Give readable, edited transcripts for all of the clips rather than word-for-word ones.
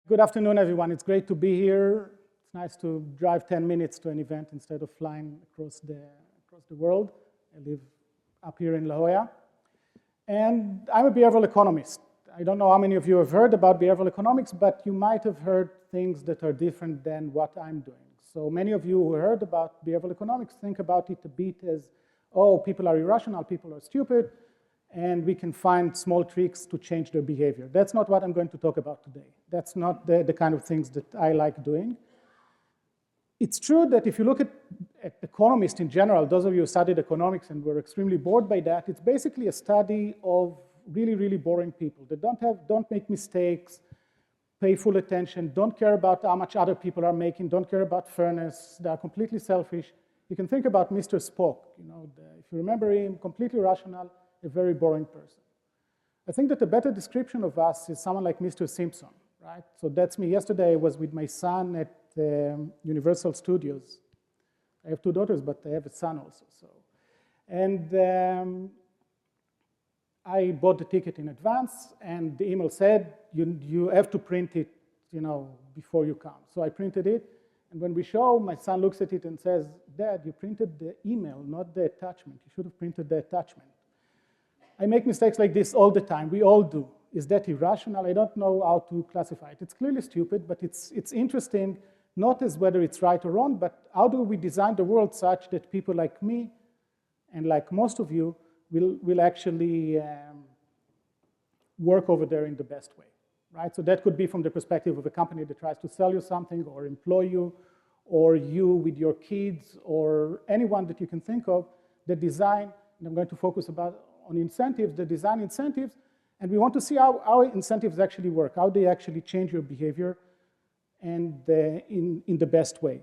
Good afternoon, everyone. It's great to be here. It's nice to drive 10 minutes to an event instead of flying across the world. I live up here in La Jolla. And I'm a behavioral economist. I don't know how many of you have heard about behavioral economics, but you might have heard things that are different than what I'm doing. So many of you who heard about behavioral economics think about it a bit as, oh, people are irrational, people are stupid, and we can find small tricks to change their behavior. That's not what I'm going to talk about today. That's not the kind of things that I like doing. It's true that if you look at economists in general, those of you who studied economics and were extremely bored by that, it's basically a study of really, really boring people that don't make mistakes, pay full attention, don't care about how much other people are making, don't care about fairness, they are completely selfish. You can think about Mr. Spock, if you remember him, completely rational, a very boring person. I think that a better description of us is someone like Mr. Simpson, right? So that's me. Yesterday I was with my son at Universal Studios. I have two daughters, but I have a son also. And I bought the ticket in advance, and the email said, you have to print it, before you come. So I printed it, and when we show, my son looks at it and says, Dad, you printed the email, not the attachment. You should have printed the attachment. I make mistakes like this all the time. We all do. Is that irrational? I don't know how to classify it. It's clearly stupid, but it's interesting, not as whether it's right or wrong, but how do we design the world such that people like me and like most of you will actually work over there in the best way, right? So that could be from the perspective of a company that tries to sell you something or employ you, or you with your kids, or anyone that you can think of, the design, and I'm going to focus on incentives, the design incentives, and we want to see how incentives actually work, how they actually change your behavior, and in the best way.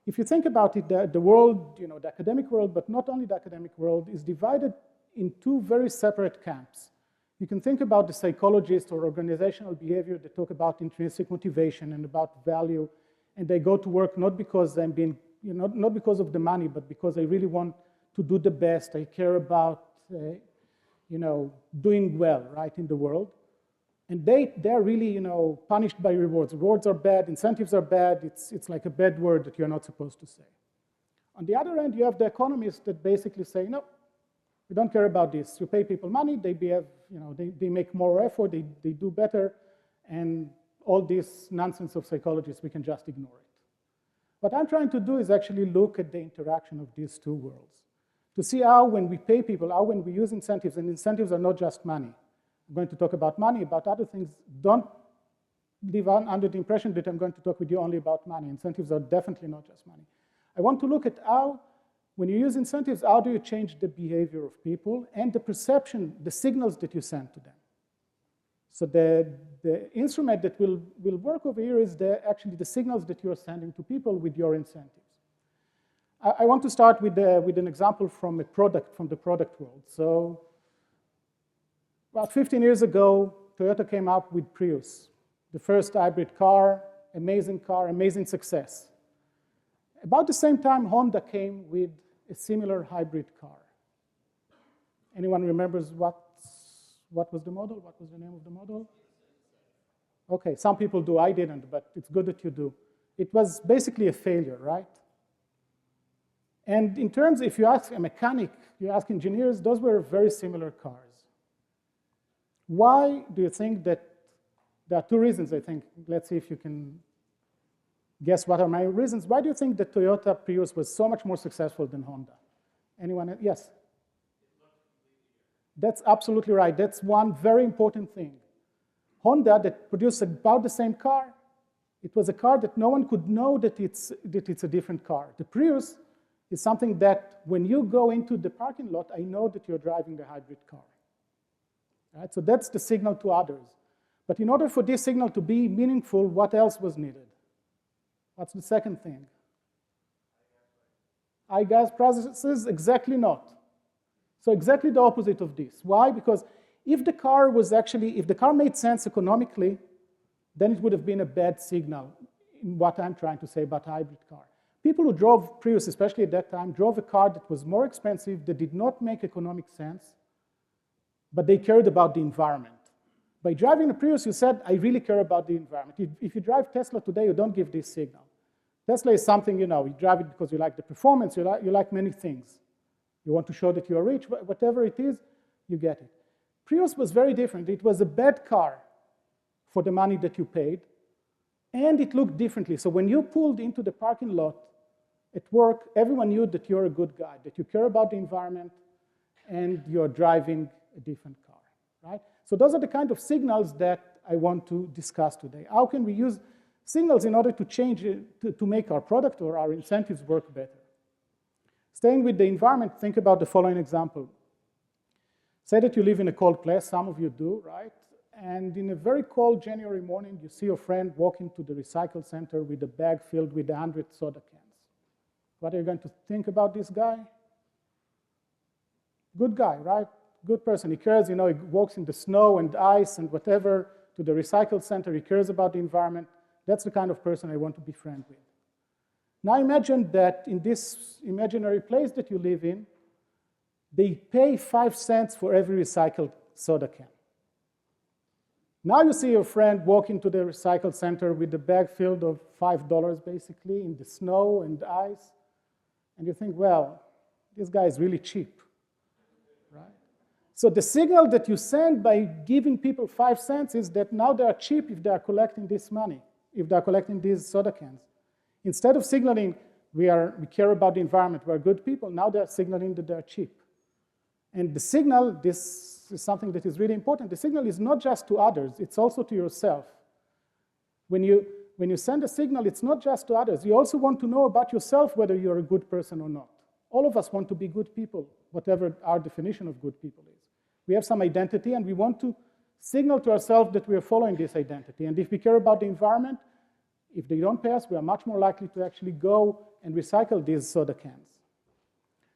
If you think about it, the world, the academic world, but not only the academic world, is divided in two very separate camps. You can think about the psychologists or organizational behavior that talk about intrinsic motivation and about value, and they go to work not because I'm being, not because of the money, but because I really want to do the best. I care about doing well, right, in the world. And they're really, punished by rewards. Rewards are bad, incentives are bad. It's like a bad word that you're not supposed to say. On the other end, you have the economists that basically say, no, we don't care about this. You pay people money, they behave, they make more effort, they do better, and all this nonsense of psychologists, we can just ignore it. What I'm trying to do is actually look at the interaction of these two worlds, to see how when we pay people, how when we use incentives, and incentives are not just money. I'm going to talk about money, about other things. Don't live under the impression that I'm going to talk with you only about money. Incentives are definitely not just money. I want to look at how, when you use incentives, how do you change the behavior of people and the perception, the signals that you send to them. So the instrument that will work over here is actually the signals that you're sending to people with your incentives. I want to start with an example from the product world. So about 15 years ago, Toyota came up with Prius, the first hybrid car, amazing success. About the same time, Honda came with a similar hybrid car. Anyone remembers what was the model? What was the name of the model? Okay, some people do, I didn't, but it's good that you do. It was basically a failure, right? And in terms, if you ask a mechanic, you ask engineers, those were very similar cars. Why do you think that? There are two reasons, I think. Let's see if you can guess what are my reasons. Why do you think that Toyota Prius was so much more successful than Honda? Anyone? Yes? That's absolutely right. That's one very important thing. Honda, that produced about the same car, it was a car that no one could know that it's a different car. The Prius is something that when you go into the parking lot, I know that you're driving the hybrid car. Right? So that's the signal to others. But in order for this signal to be meaningful, what else was needed? What's the second thing? High gas prices? Exactly not. So exactly the opposite of this. Why? Because if the car made sense economically, then it would have been a bad signal in what I'm trying to say about hybrid car. People who drove Prius, especially at that time, drove a car that was more expensive, that did not make economic sense, but they cared about the environment. By driving a Prius, you said, I really care about the environment. If you drive Tesla today, you don't give this signal. Tesla is something, you drive it because you like the performance, you like many things. You want to show that you are rich, whatever it is, you get it. Prius was very different. It was a bad car for the money that you paid, and it looked differently. So when you pulled into the parking lot at work, everyone knew that you're a good guy, that you care about the environment, and you're driving a different car, right? So those are the kind of signals that I want to discuss today. How can we use signals in order to change it, to make our product or our incentives work better? Staying with the environment, think about the following example. Say that you live in a cold place, some of you do, right? And in a very cold January morning, you see your friend walk into the recycle center with a bag filled with 100 soda cans. What are you going to think about this guy? Good guy, right? Good person. He cares, he walks in the snow and ice and whatever to the recycle center. He cares about the environment. That's the kind of person I want to be friends with. Now imagine that in this imaginary place that you live in, they pay 5 cents for every recycled soda can. Now you see your friend walk into the recycle center with a bag filled of $5 basically in the snow and ice, and you think, well, this guy is really cheap, right? So the signal that you send by giving people 5 cents is that now they are cheap if they are collecting this money, if they are collecting these soda cans. Instead of signaling we care about the environment, we are good people, now they are signaling that they are cheap. And the signal, this is something that is really important, the signal is not just to others, it's also to yourself. When you send a signal, it's not just to others. You also want to know about yourself whether you're a good person or not. All of us want to be good people, whatever our definition of good people is. We have some identity, and we want to signal to ourselves that we are following this identity. And if we care about the environment, if they don't pay us, we are much more likely to actually go and recycle these soda cans.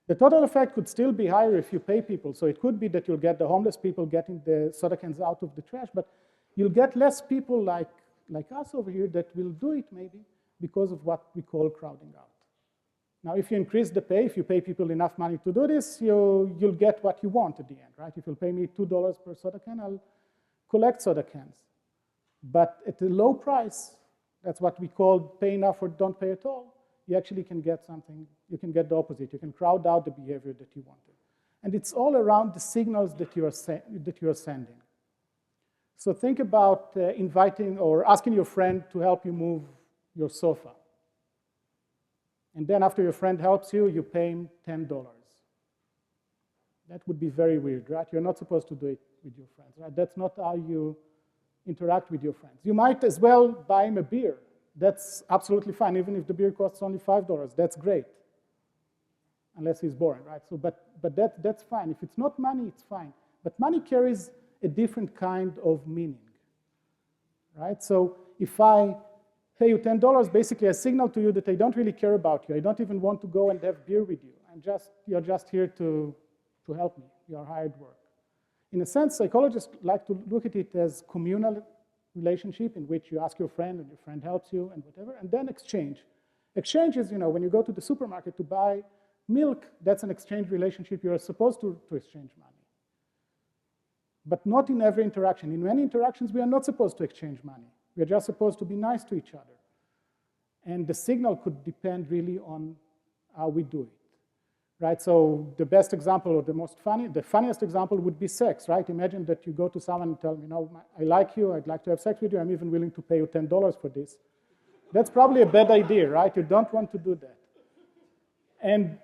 The total effect could still be higher if you pay people. So it could be that you'll get the homeless people getting the soda cans out of the trash, but you'll get less people like us over here that will do it maybe because of what we call crowding out. Now, if you increase the pay, if you pay people enough money to do this, you'll get what you want at the end, right? If you'll pay me $2 per soda can, I'll collect soda cans. But at a low price, that's what we call pay enough or don't pay at all, you actually can get something, you can get the opposite. You can crowd out the behavior that you wanted. And it's all around the signals that you are sending. So think about inviting or asking your friend to help you move your sofa. And then after your friend helps you, you pay him $10. That would be very weird, right? You're not supposed to do it with your friends, right? That's not how you interact with your friends. You might as well buy him a beer. That's absolutely fine, even if the beer costs only $5. That's great, unless he's boring, right? So, but that's fine. If it's not money, it's fine. But money carries a different kind of meaning, right? So if I pay you $10, basically I signal to you that I don't really care about you. I don't even want to go and have beer with you. You're just here to help me. You're hired work. In a sense, psychologists like to look at it as communal relationship in which you ask your friend and your friend helps you and whatever, and then exchange. Exchange is, when you go to the supermarket to buy milk, that's an exchange relationship. You're supposed to exchange money. But not in every interaction. In many interactions, we are not supposed to exchange money. We are just supposed to be nice to each other. And the signal could depend really on how we do it. Right, so the best example or the funniest example would be sex, right? Imagine that you go to someone and tell them, I like you, I'd like to have sex with you, I'm even willing to pay you $10 for this. That's probably a bad idea, right? You don't want to do that. And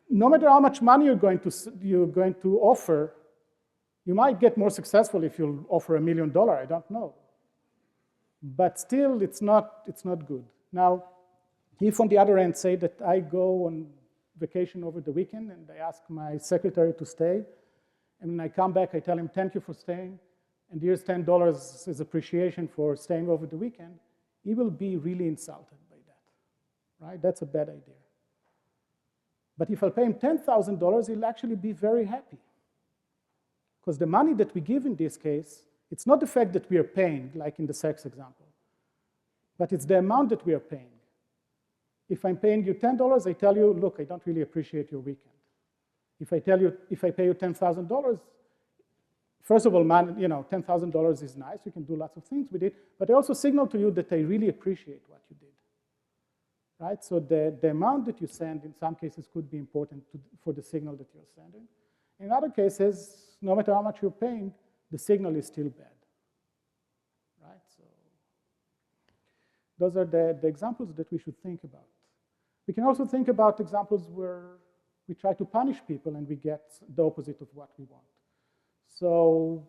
no matter how much money you're going to offer, you might get more successful if you offer $1 million, I don't know. But still, it's not good. Now, if on the other end, say that I go on vacation over the weekend and I ask my secretary to stay, and when I come back, I tell him, thank you for staying, and here's $10 as appreciation for staying over the weekend, he will be really insulted by that, right? That's a bad idea. But if I pay him $10,000, he'll actually be very happy. Because the money that we give in this case, it's not the fact that we are paying, like in the sex example, but it's the amount that we are paying. If I'm paying you $10, I tell you, look, I don't really appreciate your weekend. If I pay you $10,000, first of all, $10,000 is nice. You can do lots of things with it. But I also signal to you that I really appreciate what you did. Right? So the amount that you send in some cases could be important for the signal that you're sending. In other cases, no matter how much you're paying, the signal is still bad. Right? So those are the examples that we should think about. We can also think about examples where we try to punish people and we get the opposite of what we want. So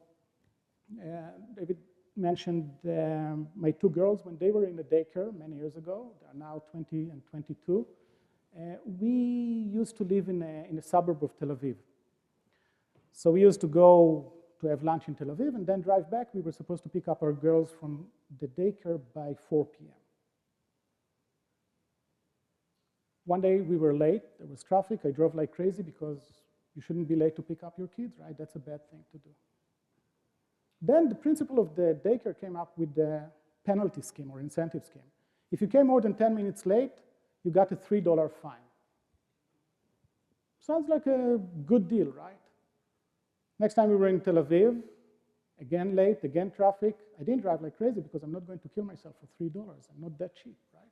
David mentioned my two girls when they were in the daycare many years ago. They are now 20 and 22. We used to live in a suburb of Tel Aviv. So we used to go to have lunch in Tel Aviv and then drive back. We were supposed to pick up our girls from the daycare by 4 p.m. One day we were late. There was traffic. I drove like crazy because you shouldn't be late to pick up your kids, right? That's a bad thing to do. Then the principal of the daycare came up with the penalty scheme or incentive scheme. If you came more than 10 minutes late, you got a $3 fine. Sounds like a good deal, right? Next time we were in Tel Aviv, again late, again traffic. I didn't drive like crazy because I'm not going to kill myself for $3. I'm not that cheap, right?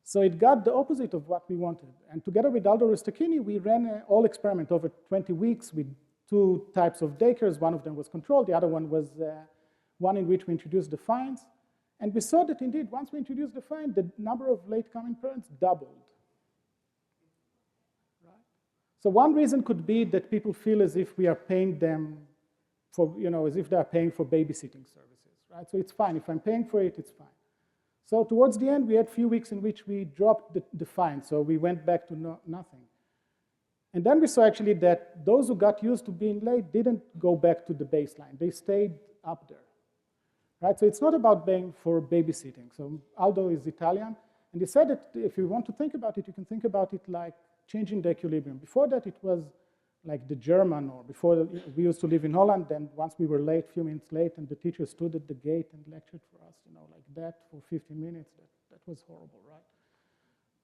So it got the opposite of what we wanted. And together with Aldo Rostachini, we ran an all experiment over 20 weeks with two types of daycares. One of them was controlled. The other one was one in which we introduced the fines. And we saw that indeed, once we introduced the fine, the number of late coming parents doubled. Right? So one reason could be that people feel as if we are paying them for, as if they are paying for babysitting services, right? So it's fine. If I'm paying for it, it's fine. So towards the end, we had a few weeks in which we dropped the fine. So we went back to nothing. And then we saw actually that those who got used to being late didn't go back to the baseline. They stayed up there. Right? So it's not about paying for babysitting. So Aldo is Italian. And he said that if you want to think about it, you can think about it like changing the equilibrium. Before that, it was like the German, or before we used to live in Holland, and once we were late, a few minutes late, and the teacher stood at the gate and lectured for us, like that for 15 minutes. That was horrible, right?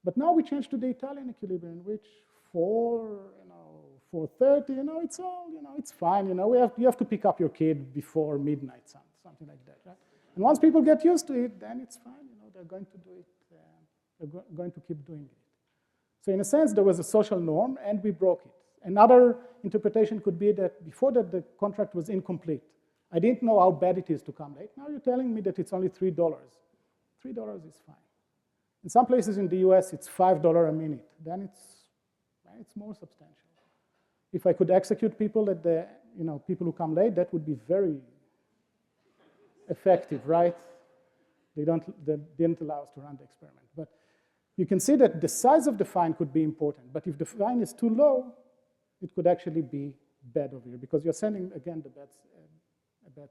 But now we changed to the Italian equilibrium, in which 4:30, it's all, it's fine. You have to pick up your kid before midnight, something like that, right? And once people get used to it, then it's fine. They're going to do it. They're going to keep doing it. So in a sense, there was a social norm, and we broke it. Another interpretation could be that before that, the contract was incomplete. I didn't know how bad it is to come late. Now you're telling me that it's only $3. $3 is fine. In some places in the US, it's $5 a minute. Then it's more substantial. If I could execute people people who come late, that would be very effective, right? They didn't allow us to run the experiment. But you can see that the size of the fine could be important. But if the fine is too low, it could actually be bad over here because you're sending, again, a bad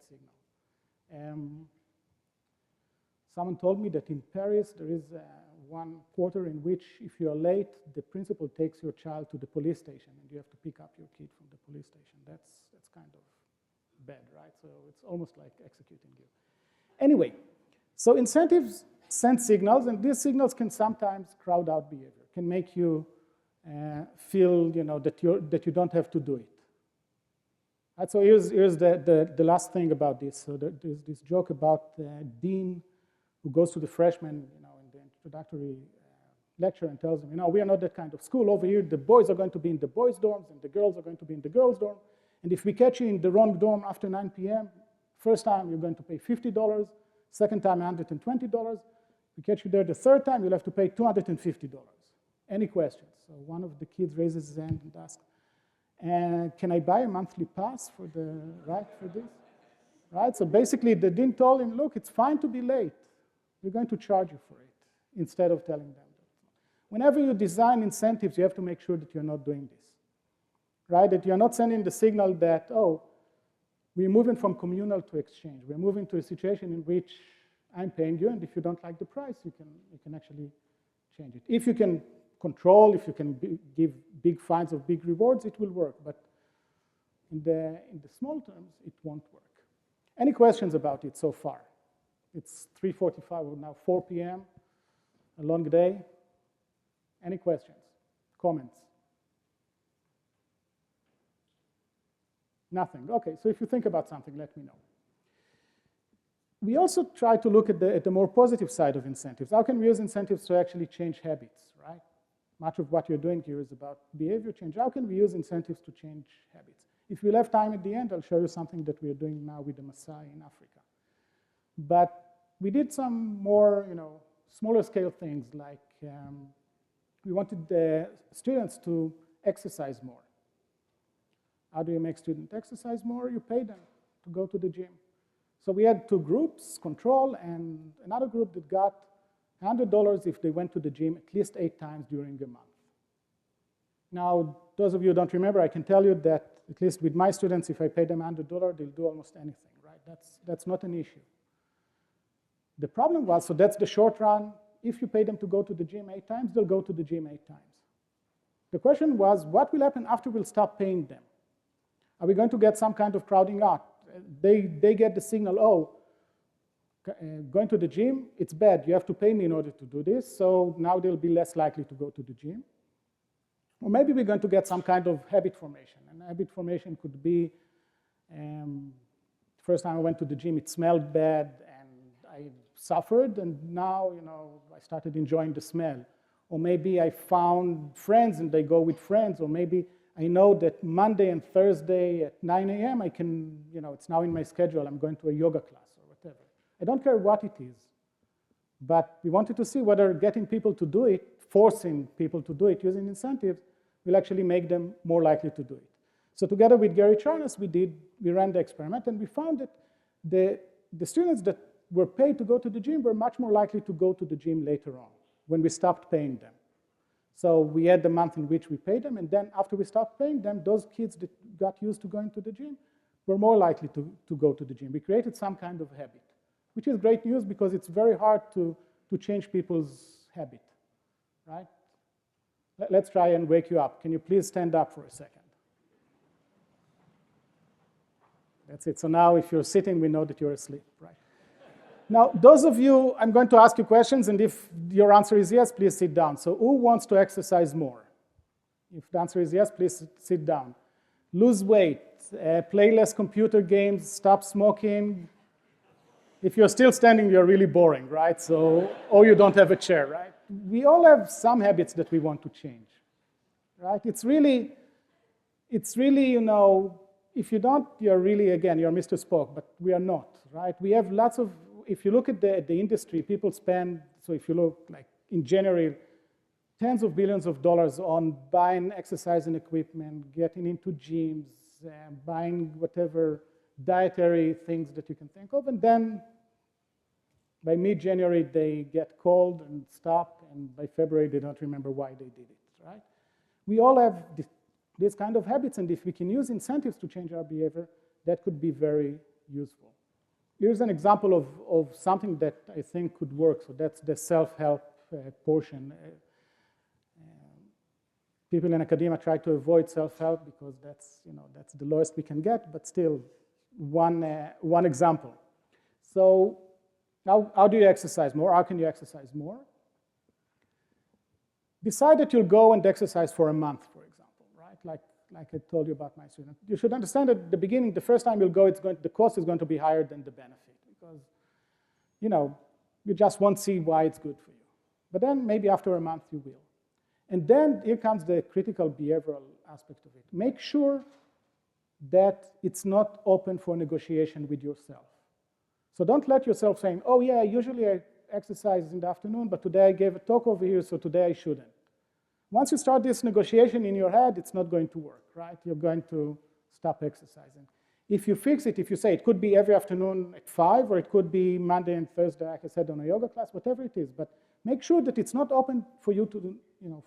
signal. Someone told me that in Paris, there is one quarter in which if you're late, the principal takes your child to the police station and you have to pick up your kid from the police station. That's kind of bad, right? So it's almost like executing you. Anyway, so incentives send signals, and these signals can sometimes crowd out behavior, can make you feel that you don't have to do it. Right, so here's the last thing about this. So there's this joke about the dean who goes to the freshmen in the introductory lecture and tells them, we are not that kind of school. Over here, the boys are going to be in the boys' dorms and the girls are going to be in the girls' dorm. And if we catch you in the wrong dorm after 9 p.m., first time you're going to pay $50, second time $120. If we catch you there the third time, you'll have to pay $250. Any questions? So one of the kids raises his hand and asks, can I buy a monthly pass for this? Right? So basically, the dean told him, look, it's fine to be late. We're going to charge you for it, instead of telling them that. Whenever you design incentives, you have to make sure that you're not doing this. Right? That you're not sending the signal that, we're moving from communal to exchange. We're moving to a situation in which I'm paying you, and if you don't like the price, you can actually change it. If you can control, if you can give big fines of big rewards, it will work. But in the small terms, it won't work. Any questions about it so far? It's 3:45 or now 4 p.m., a long day. Any questions, comments? Nothing. Okay, so if you think about something, let me know. We also try to look at the more positive side of incentives. How can we use incentives to actually change habits, right? Much of what you're doing here is about behavior change. How can we use incentives to change habits? If we'll have time at the end, I'll show you something that we are doing now with the Maasai in Africa. But we did some more, smaller scale things, like we wanted the students to exercise more. How do you make students exercise more? You pay them to go to the gym. So we had two groups, control and another group that got $100 if they went to the gym at least 8 times during a month. Now, those of you who don't remember, I can tell you that at least with my students, if I pay them $100, they'll do almost anything, right? That's not an issue. The problem was, so that's the short run. If you pay them to go to the gym 8 times, they'll go to the gym 8 times. The question was, what will happen after we'll stop paying them? Are we going to get some kind of crowding out? They get the signal, oh, going to the gym, it's bad. You have to pay me in order to do this. So now they'll be less likely to go to the gym. Or maybe we're going to get some kind of habit formation. And habit formation could be, first time I went to the gym, it smelled bad, and I suffered, and now, I started enjoying the smell. Or maybe I found friends and they go with friends, or maybe I know that Monday and Thursday at 9 a.m. I can, it's now in my schedule, I'm going to a yoga class or whatever. I don't care what it is, but we wanted to see whether getting people to do it, forcing people to do it using incentives, will actually make them more likely to do it. So together with Gary Charnas, we ran the experiment, and we found that the students that were paid to go to the gym were much more likely to go to the gym later on, when we stopped paying them. So we had the month in which we paid them, and then after we stopped paying them, those kids that got used to going to the gym were more likely to go to the gym. We created some kind of habit, which is great news because it's very hard to change people's habit, right? Let's try and wake you up. Can you please stand up for a second? That's it. So now if you're sitting, we know that you're asleep, right? Now, those of you, I'm going to ask you questions, and if your answer is yes, please sit down. So who wants to exercise more? If the answer is yes, please sit down. Lose weight, play less computer games, stop smoking. If you're still standing, you're really boring, right? So, or you don't have a chair, right? We all have some habits that we want to change, right? It's really, if you don't, you're really, again, you're Mr. Spock, but we are not, right? We have lots of, if you look at the industry, people spend, so if you look like in January, tens of billions of dollars on buying exercising equipment, getting into gyms, buying whatever dietary things that you can think of, and then by mid-January, they get cold and stop, and by February, they don't remember why they did it, right? We all have these kind of habits, and if we can use incentives to change our behavior, that could be very useful. Here's an example of something that I think could work, so that's the self-help portion. People in academia try to avoid self-help because that's the lowest we can get, but still, one example. So, how do you exercise more? How can you exercise more? Decide that you'll go and exercise for a month, for example, right? Like I told you about my student. You should understand that at the beginning, the first time you'll go, the cost is going to be higher than the benefit because, you just won't see why it's good for you. But then maybe after a month, you will. And then here comes the critical behavioral aspect of it. Make sure that it's not open for negotiation with yourself. So don't let yourself saying, oh yeah, usually I exercise in the afternoon, but today I gave a talk over here, so today I shouldn't. Once you start this negotiation in your head, it's not going to work, right? You're going to stop exercising. If you fix it, if you say it could be every afternoon at 5, or it could be Monday and Thursday, like I said, on a yoga class, whatever it is, but make sure that it's not open for you to,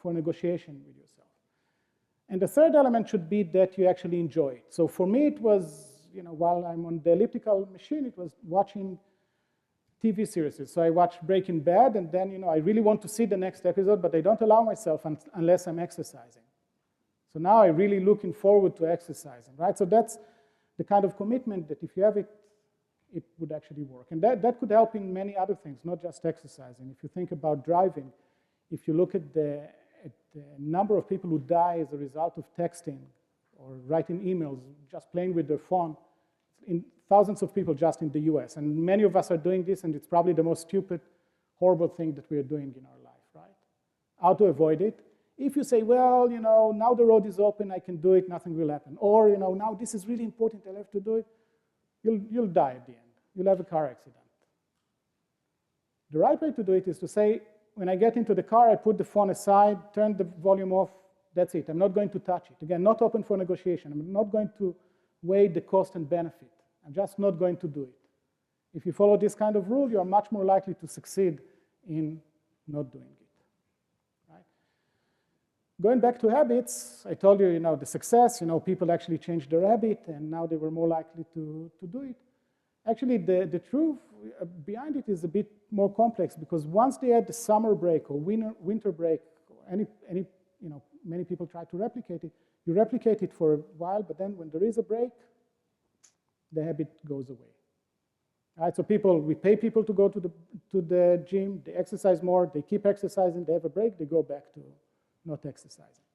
for negotiation with yourself. And the third element should be that you actually enjoy it. So for me, it was, while I'm on the elliptical machine, it was watching TV series. So I watched Breaking Bad, and then, I really want to see the next episode, but I don't allow myself unless I'm exercising. So now I'm really looking forward to exercising, right? So that's the kind of commitment that if you have it, it would actually work. And that could help in many other things, not just exercising. If you think about driving, if you look at the number of people who die as a result of texting or writing emails, just playing with their phone, in thousands of people just in the US. And many of us are doing this, and it's probably the most stupid, horrible thing that we are doing in our life, right? How to avoid it? If you say, well, now the road is open, I can do it, nothing will happen. Or, now this is really important, I'll have to do it, you'll die at the end. You'll have a car accident. The right way to do it is to say, when I get into the car, I put the phone aside, turn the volume off, that's it. I'm not going to touch it. Again, not open for negotiation. I'm not going to weigh the cost and benefit. I'm just not going to do it. If you follow this kind of rule, you are much more likely to succeed in not doing it. Right? Going back to habits, I told you, the success, people actually changed their habit, and now they were more likely to do it. Actually, the truth behind it is a bit more complex, because once they had the summer break or winter break, or many people try to replicate it. You replicate it for a while, but then when there is a break, the habit goes away. All right, so we pay people to go to the gym, they exercise more, they keep exercising, they have a break, they go back to not exercising.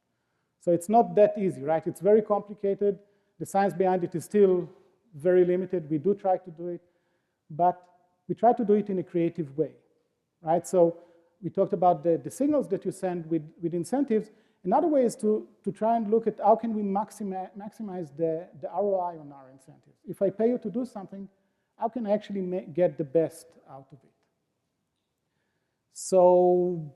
So it's not that easy, right? It's very complicated. The science behind it is still very limited. We do try to do it, but we try to do it in a creative way, right? So we talked about the signals that you send with incentives. Another way is to try and look at how can we maximize the ROI on our incentives. If I pay you to do something, how can I actually get the best out of it? So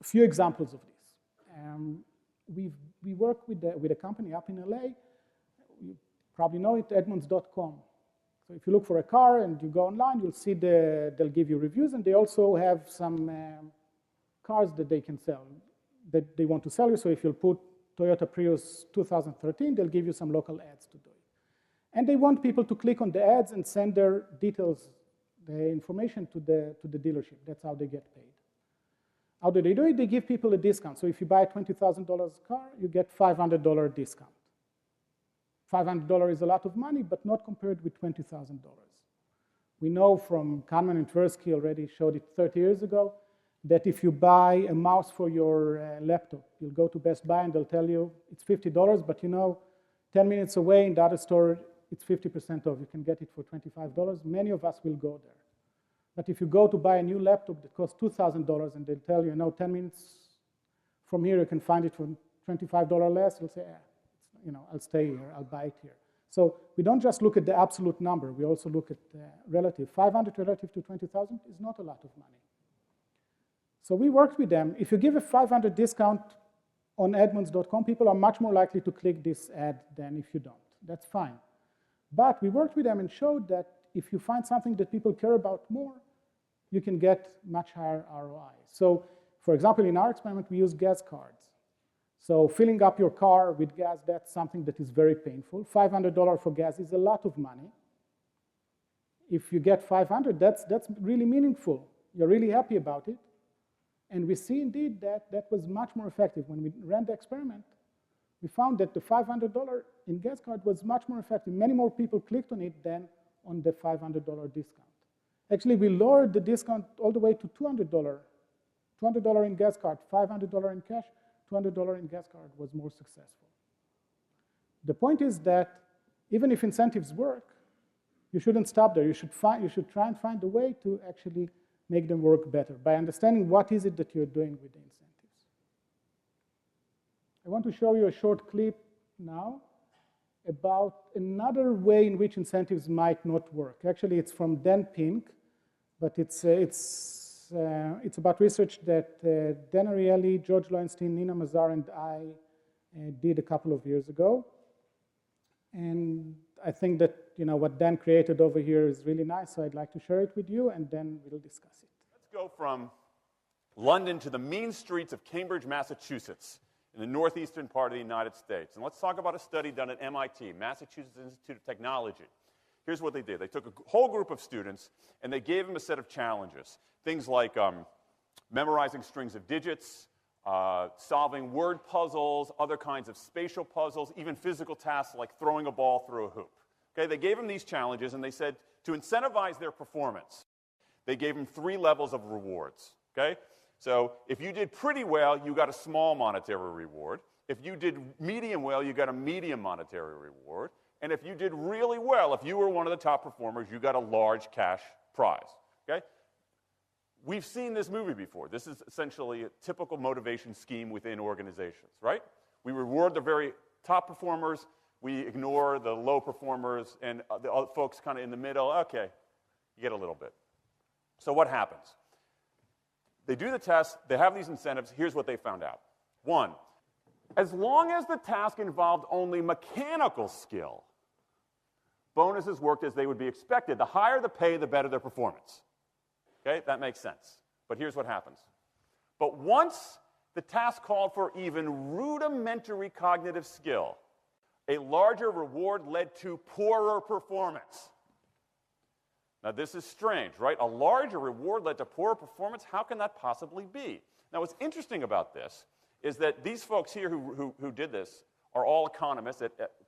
a few examples of this. We work with a company up in LA. You probably know it, Edmunds.com. So if you look for a car and you go online, you'll see they'll give you reviews, and they also have some cars that they can sell, that they want to sell you. So if you'll put Toyota Prius 2013, they'll give you some local ads to do it. And they want people to click on the ads and send their details, the information to the dealership. That's how they get paid. How do they do it? They give people a discount. So if you buy a $20,000 car, you get $500 discount. $500 is a lot of money, but not compared with $20,000. We know from Kanban and Tversky already showed it 30 years ago, that if you buy a mouse for your laptop, you'll go to Best Buy and they'll tell you it's $50, but 10 minutes away in the other store, it's 50% off. You can get it for $25. Many of us will go there. But if you go to buy a new laptop that costs $2,000 and they'll tell you, 10 minutes from here you can find it for $25 less, you'll say, I'll stay here, I'll buy it here. So we don't just look at the absolute number, we also look at the relative. 500 relative to 20,000 is not a lot of money. So we worked with them. If you give a 500 discount on Edmunds.com, people are much more likely to click this ad than if you don't. That's fine. But we worked with them and showed that if you find something that people care about more, you can get much higher ROI. So, for example, in our experiment, we use gas cards. So filling up your car with gas, that's something that is very painful. $500 for gas is a lot of money. If you get 500, that's really meaningful. You're really happy about it. And we see indeed that was much more effective. When we ran the experiment, we found that the $500 in gas card was much more effective. Many more people clicked on it than on the $500 discount. Actually, we lowered the discount all the way to $200. $200 in gas card, $500 in cash, $200 in gas card was more successful. The point is that even if incentives work, you shouldn't stop there. You should try and find a way to actually make them work better by understanding what is it that you're doing with the incentives. I want to show you a short clip now about another way in which incentives might not work. Actually, it's from Dan Pink, but it's about research that Dan Ariely, George Lowenstein, Nina Mazar, and I did a couple of years ago. And I think that what Dan created over here is really nice, so I'd like to share it with you, and then we'll discuss it. Let's go from London to the mean streets of Cambridge, Massachusetts, in the northeastern part of the United States. And let's talk about a study done at MIT, Massachusetts Institute of Technology. Here's what they did. They took a whole group of students, and they gave them a set of challenges. Things like memorizing strings of digits, solving word puzzles, other kinds of spatial puzzles, even physical tasks like throwing a ball through a hoop. Okay, they gave them these challenges, and they said to incentivize their performance, they gave them 3 levels of rewards. Okay, so if you did pretty well, you got a small monetary reward. If you did medium well, you got a medium monetary reward. And if you did really well, if you were one of the top performers, you got a large cash prize, okay? We've seen this movie before. This is essentially a typical motivation scheme within organizations, right? We reward the very top performers, we ignore the low performers, and the other folks kind of in the middle, okay, you get a little bit. So what happens? They do the test, they have these incentives, here's what they found out. One, as long as the task involved only mechanical skill, bonuses worked as they would be expected. The higher the pay, the better their performance. Okay, that makes sense. But here's what happens. But once the task called for even rudimentary cognitive skill, a larger reward led to poorer performance. Now, this is strange, right? A larger reward led to poorer performance? How can that possibly be? Now, what's interesting about this is that these folks here who did this are all economists,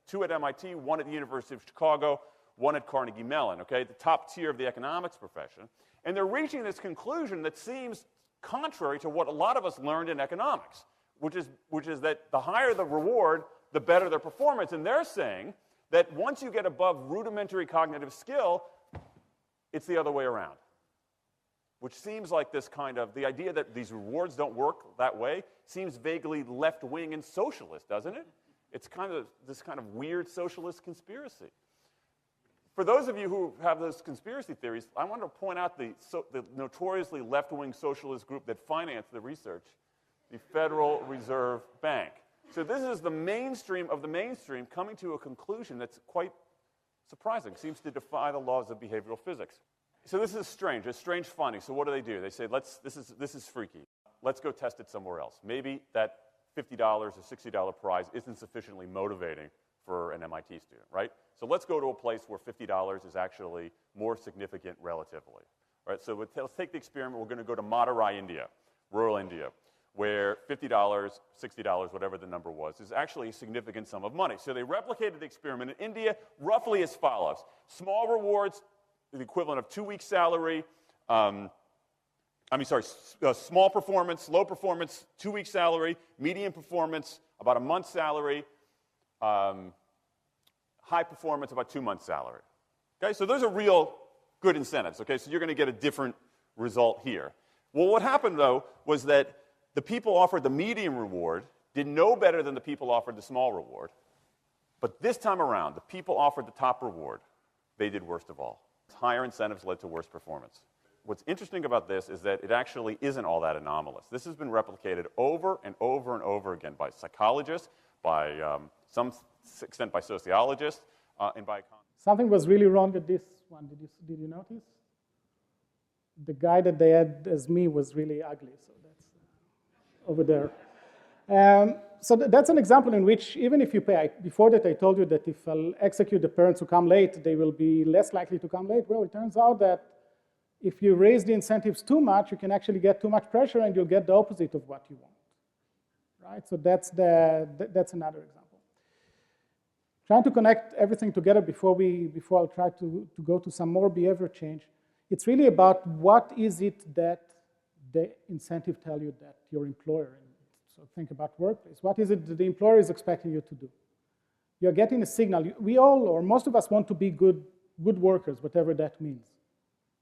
two at MIT, one at the University of Chicago, one at Carnegie Mellon, okay, the top tier of the economics profession. And they're reaching this conclusion that seems contrary to what a lot of us learned in economics, which is that the higher the reward, the better their performance. And they're saying that once you get above rudimentary cognitive skill, it's the other way around, which seems like this kind of, the idea that these rewards don't work that way seems vaguely left-wing and socialist, doesn't it? It's kind of this kind of weird socialist conspiracy. For those of you who have those conspiracy theories, I want to point out the notoriously left-wing socialist group that financed the research, the Federal Reserve Bank. So this is the mainstream of the mainstream coming to a conclusion that's quite surprising, seems to defy the laws of behavioral physics. So this is strange. It's strange finding. So what do? They say, this is freaky. Let's go test it somewhere else. Maybe that $50 or $60 prize isn't sufficiently motivating for an MIT student, right? So let's go to a place where $50 is actually more significant relatively. Right? So let's take the experiment. We're going to go to Madurai, India, rural India, where $50, $60, whatever the number was, is actually a significant sum of money. So they replicated the experiment in India roughly as follows. Small rewards, the equivalent of 2 weeks' salary. Small performance, low performance, 2 weeks' salary. Medium performance, about a month's salary. High performance, about 2 months' salary. Okay, so those are real good incentives. Okay, so you're going to get a different result here. Well, what happened, though, was that the people offered the medium reward did no better than the people offered the small reward. But this time around, the people offered the top reward. They did worst of all. Higher incentives led to worse performance. What's interesting about this is that it actually isn't all that anomalous. This has been replicated over and over and over again by psychologists, by some extent by sociologists, and by economists. Something was really wrong with this one. Did you notice? The guy that they had as me was really ugly, so that's over there. So that's an example in which even if you pay, before that I told you that if I'll execute the parents who come late, they will be less likely to come late. Well, it turns out that if you raise the incentives too much, you can actually get too much pressure and you'll get the opposite of what you want, right? So that's another example. Trying to connect everything together before I'll try to go to some more behavior change. It's really about what is it that the incentive tell you that your employer, so think about workplace, what is it that the employer is expecting you to do? You're getting a signal. We all, or most of us, want to be good workers, whatever that means.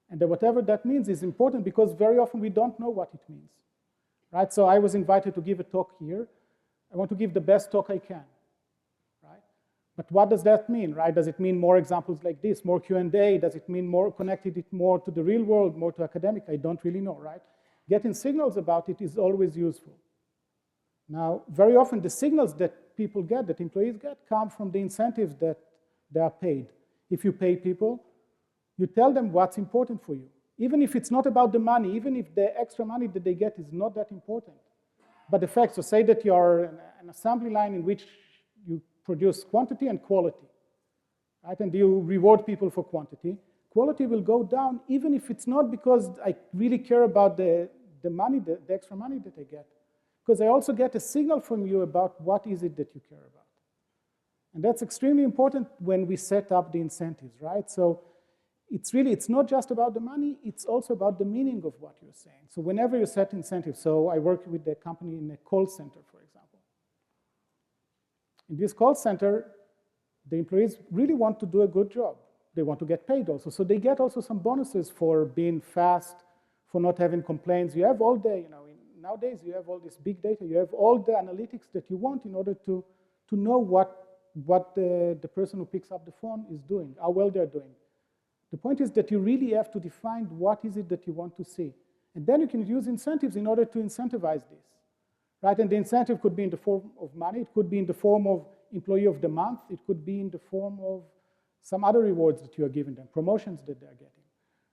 And whatever that means is important because very often we don't know what it means, right? So I was invited to give a talk here. I want to give the best talk I can, right? But what does that mean, right? Does it mean more examples like this, more Q&A? Does it mean more connected it more to the real world, more to academic? I don't really know, right? Getting signals about it is always useful. Now, very often the signals that people get, that employees get, come from the incentives that they are paid. If you pay people, you tell them what's important for you. Even if it's not about the money, even if the extra money that they get is not that important. But the fact, so say that you are an assembly line in which you produce quantity and quality, right? And you reward people for quantity. Quality will go down even if it's not because I really care about the money, the extra money that I get. Because I also get a signal from you about what is it that you care about. And that's extremely important when we set up the incentives, right? So it's not just about the money, it's also about the meaning of what you're saying. So whenever you set incentives, so I work with the company in a call center, for example. In this call center, the employees really want to do a good job. They want to get paid also. So they get also some bonuses for being fast, for not having complaints. You have all the, nowadays you have all this big data. You have all the analytics that you want in order to know what the person who picks up the phone is doing, how well they're doing. The point is that you really have to define what is it that you want to see. And then you can use incentives in order to incentivize this, right? And the incentive could be in the form of money. It could be in the form of employee of the month. It could be in the form of some other rewards that you are giving them, promotions that they're getting,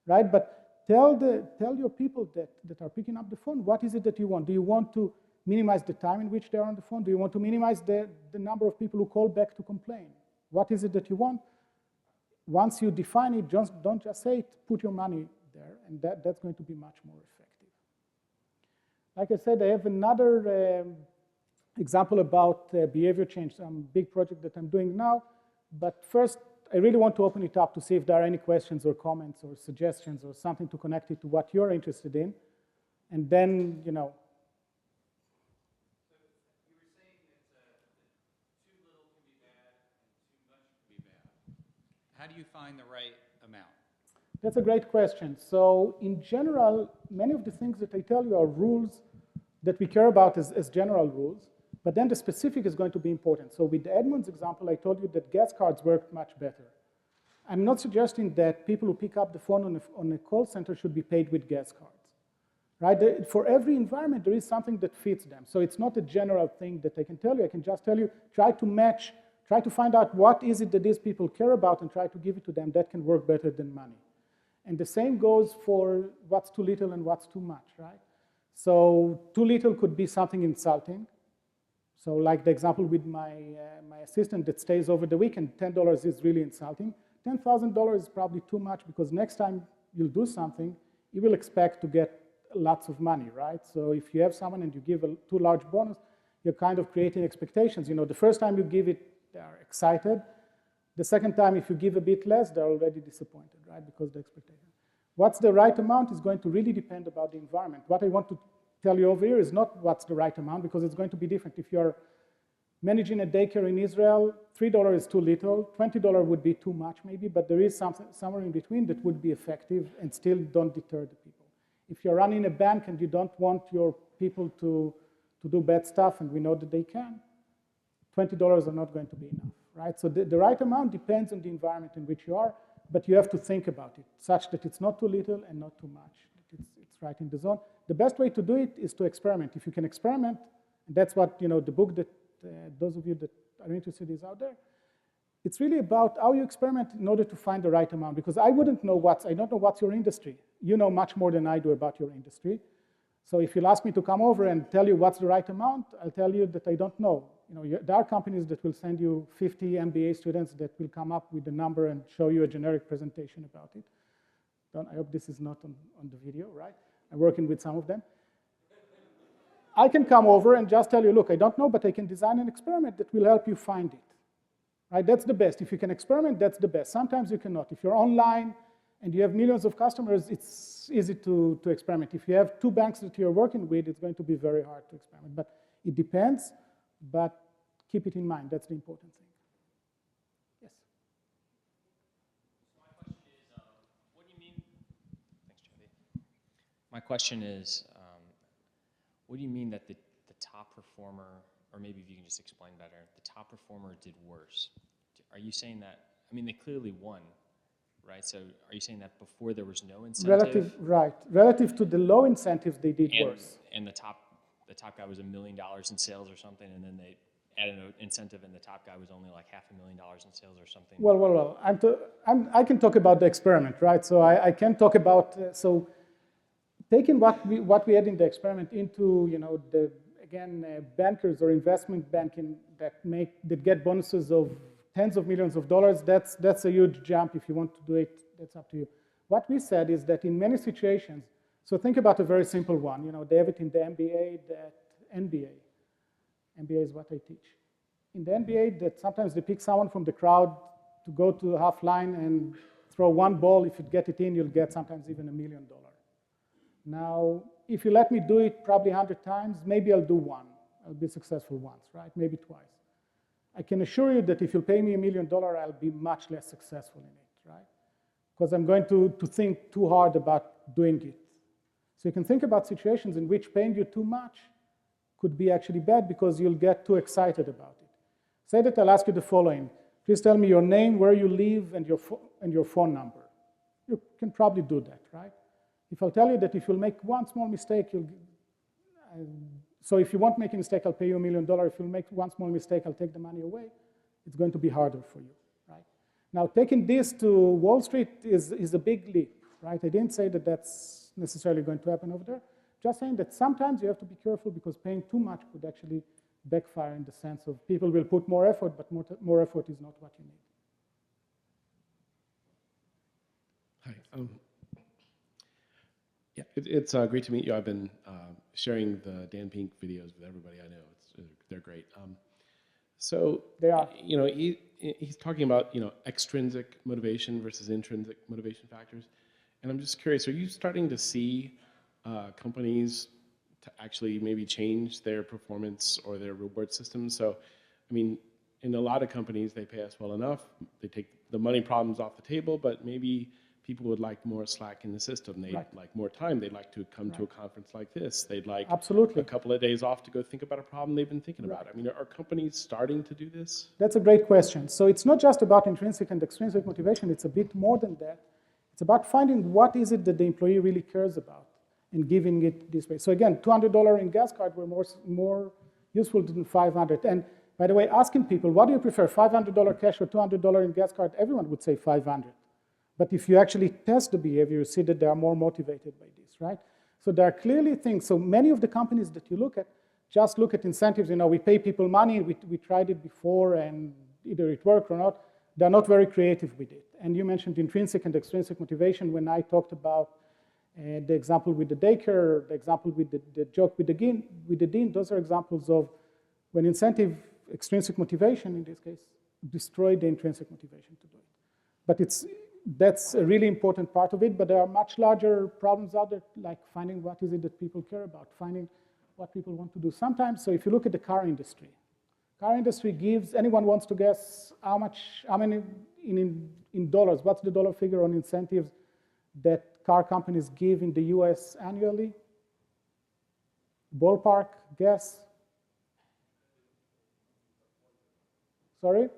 right? But tell your people that are picking up the phone, what is it that you want? Do you want to minimize the time in which they're on the phone? Do you want to minimize the number of people who call back to complain? What is it that you want? Once you define it, don't just say it, put your money there, and that's going to be much more effective. Like I said, I have another example about behavior change, some big project that I'm doing now. But first, I really want to open it up to see if there are any questions or comments or suggestions or something to connect it to what you're interested in. And then, So you were saying that too little can be bad and too much can be bad. How do you find the right amount? That's a great question. So in general, many of the things that I tell you are rules that we care about as general rules, but then the specific is going to be important. So with Edmund's example, I told you that gas cards work much better. I'm not suggesting that people who pick up the phone on a call center should be paid with gas cards, right? For every environment, there is something that fits them. So it's not a general thing that I can tell you. I can just tell you, try to find out what is it that these people care about and try to give it to them. That can work better than money. And the same goes for what's too little and what's too much, right? So too little could be something insulting. So like the example with my assistant that stays over the weekend, $10 is really insulting. $10,000 is probably too much because next time you'll do something, you will expect to get lots of money, right? So if you have someone and you give a too large bonus, you're kind of creating expectations. The first time you give it, they are excited. The second time, if you give a bit less, they're already disappointed, right? Because the expectation. What's the right amount is going to really depend about the environment. What I want to tell you over here is not what's the right amount, because it's going to be different. If you're managing a daycare in Israel, $3 is too little, $20 would be too much maybe, but there is somewhere in between that would be effective and still don't deter the people. If you're running a bank and you don't want your people to do bad stuff, and we know that they can, $20 are not going to be enough, right? So the right amount depends on the environment in which you are, but you have to think about it such that it's not too little and not too much. It's right in the zone. The best way to do it is to experiment. If you can experiment, and that's what, the book that those of you that are interested is out there, it's really about how you experiment in order to find the right amount, because I don't know what's your industry. You know much more than I do about your industry. So if you'll ask me to come over and tell you what's the right amount, I'll tell you that I don't know. There are companies that will send you 50 MBA students that will come up with a number and show you a generic presentation about it. I hope this is not on the video, right? I'm working with some of them. I can come over and just tell you, look, I don't know, but I can design an experiment that will help you find it. Right? That's the best. If you can experiment, that's the best. Sometimes you cannot. If you're online and you have millions of customers, it's easy to experiment. If you have 2 banks that you're working with, it's going to be very hard to experiment. But it depends, but keep it in mind. That's the important thing. Yes? My question is, what do you mean that the top performer, or maybe if you can just explain better, the top performer did worse? Are you saying that, they clearly won, right? So are you saying that before there was no incentive? Relative to the low incentives, they did worse. And the top guy was $1 million in sales or something, and then they added an incentive and the top guy was only like $500,000 in sales or something? Well, I can talk about the experiment, right? So I can talk about, taking what we had in the experiment into, bankers or investment banking that get bonuses of tens of millions of dollars, that's a huge jump. If you want to do it, that's up to you. What we said is that in many situations, so think about a very simple one. They have it in the MBA, that NBA. MBA is what I teach. In the NBA, that sometimes they pick someone from the crowd to go to the half line and throw one ball. If you get it in, you'll get sometimes even $1 million. Now, if you let me do it probably 100 times, maybe I'll do one. I'll be successful once, right? Maybe twice. I can assure you that if you pay me $1 million, I'll be much less successful in it, right? Because I'm going to think too hard about doing it. So you can think about situations in which paying you too much could be actually bad because you'll get too excited about it. Say that I'll ask you the following. Please tell me your name, where you live, and your phone number. You can probably do that, right? If I'll tell you that if you'll make one small mistake, so if you won't make a mistake, I'll pay you $1 million. If you'll make one small mistake, I'll take the money away. It's going to be harder for you, right? Now, taking this to Wall Street is a big leap, right? I didn't say that that's necessarily going to happen over there. Just saying that sometimes you have to be careful because paying too much could actually backfire in the sense of people will put more effort, but more effort is not what you need. Hi. Yeah, it's great to meet you. I've been sharing the Dan Pink videos with everybody I know. They're great. So they are. You know, he's talking about extrinsic motivation versus intrinsic motivation factors, and I'm just curious: are you starting to see companies to actually maybe change their performance or their reward systems? So, I mean, in a lot of companies, they pay us well enough. They take the money problems off the table, but maybe people would like more slack in the system. They'd like more time. They'd like to come to a conference like this. They'd like a couple of days off to go think about a problem they've been thinking about. I mean, are companies starting to do this? That's a great question. So it's not just about intrinsic and extrinsic motivation. It's a bit more than that. It's about finding what is it that the employee really cares about and giving it this way. So again, $200 in gas card were more useful than $500. And by the way, asking people, what do you prefer, $500 cash or $200 in gas card? Everyone would say $500. But if you actually test the behavior, you see that they are more motivated by this, right? So there are clearly things. So many of the companies that you look at just look at incentives. We pay people money. We tried it before, and either it worked or not. They're not very creative with it. And you mentioned intrinsic and extrinsic motivation when I talked about the example with the daycare, the example with the joke with the dean. Those are examples of when incentive, extrinsic motivation in this case, destroyed the intrinsic motivation to do it. But that's a really important part of it, but there are much larger problems out there, like finding what is it that people care about, finding what people want to do. Sometimes, so if you look at the car industry gives, anyone wants to guess how many in dollars, what's the dollar figure on incentives that car companies give in the US annually? Ballpark, guess? Sorry?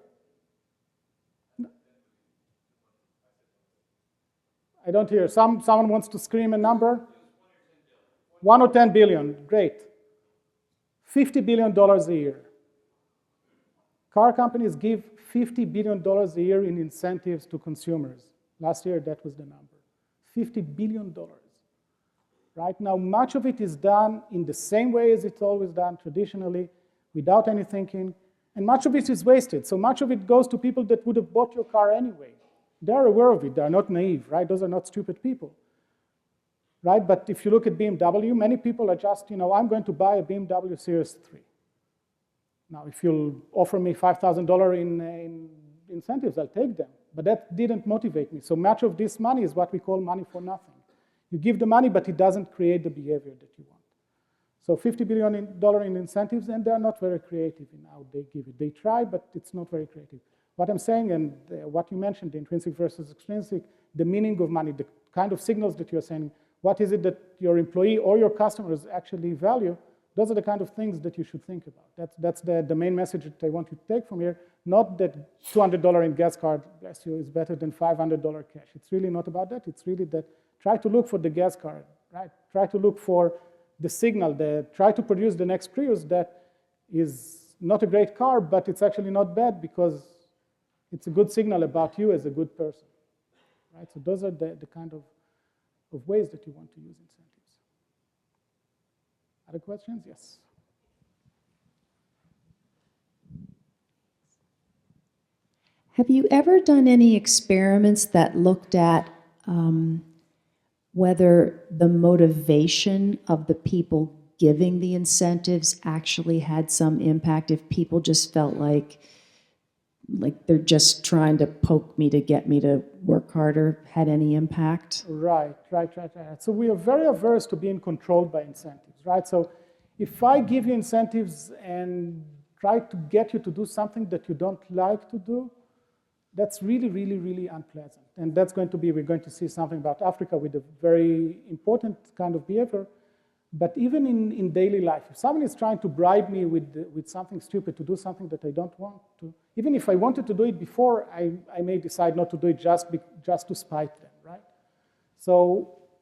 I don't hear. Someone wants to scream a number? 1 or 10 billion, great. $50 billion a year. Car companies give $50 billion a year in incentives to consumers. Last year, that was the number. $50 billion. Right now, much of it is done in the same way as it's always done traditionally, without any thinking, and much of it is wasted. So much of it goes to people that would have bought your car anyway. They're aware of it. They're not naive, right? Those are not stupid people, right? But if you look at BMW, many people are just, I'm going to buy a BMW Series 3. Now, if you'll offer me $5,000 in incentives, I'll take them. But that didn't motivate me. So much of this money is what we call money for nothing. You give the money, but it doesn't create the behavior that you want. So $50 billion in incentives, and they're not very creative in how they give it. They try, but it's not very creative. What I'm saying, and what you mentioned, the intrinsic versus extrinsic, the meaning of money, the kind of signals that you're sending, what is it that your employee or your customers actually value, those are the kind of things that you should think about. That's the main message that I want you to take from here. Not that $200 in gas card, bless you, is better than $500 cash. It's really not about that. It's really that try to look for the gas card, right? Try to look for the signal, try to produce the next Prius that is not a great car, but it's actually not bad because it's a good signal about you as a good person, right? So those are the kind of ways that you want to use incentives. Other questions? Yes. Have you ever done any experiments that looked at whether the motivation of the people giving the incentives actually had some impact, if people just felt like they're just trying to poke me to get me to work harder, had any impact? Right. So we are very averse to being controlled by incentives, right? So if I give you incentives and try to get you to do something that you don't like to do, that's really, really, really unpleasant. And that's going to be, we're going to see something about Africa with a very important kind of behavior. But even in daily life, if someone is trying to bribe me with something stupid to do something that I don't want to, even if I wanted to do it before, I may decide not to do it just to spite them, right? So,